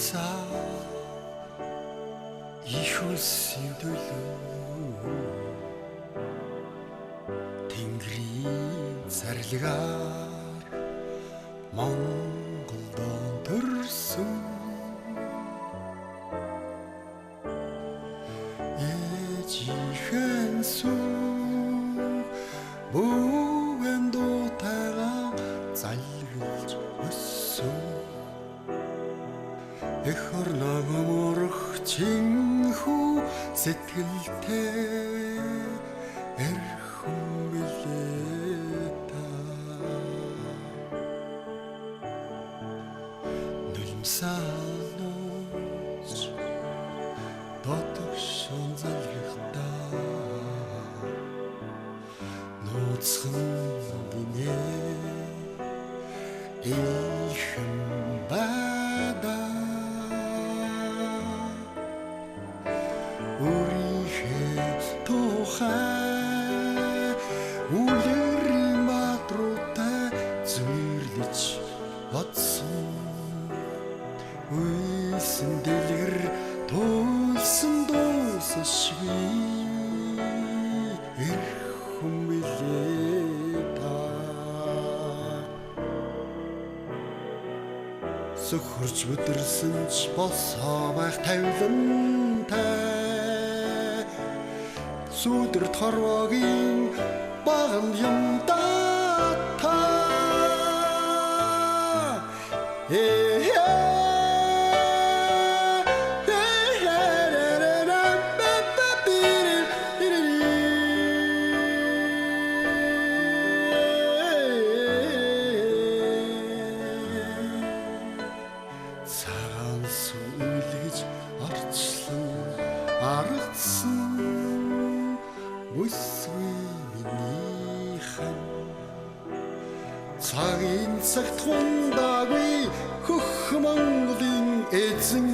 нулимсаа их үлсийн төлөө Тэнгэрийн царилгаар Монголд төрсөн ээжийнхэн сүү бүүгэн дуутайгаа залгилж өссөн эх орноо мөрөх чинхүү сэтгэлтэй эрхэм билээ та нулимсааноос дотогшон залгихдаа нууцхан гинэ илхэн бадаа өөрийнхөө тухай үлэрийн матруутай зүрлэж бодсон үйсэн дэлгэр туйлсан дуусашгүй эрхэм билээ та сөхөрч өдөрсөн ч босоо байх тавилантай сүдэр торвогийн багам юм да та цагаан сүйлгэж орчлон аргацсан бүсгүй минийхэн цагийн цагт хундаагүй хөх Монголын эзэн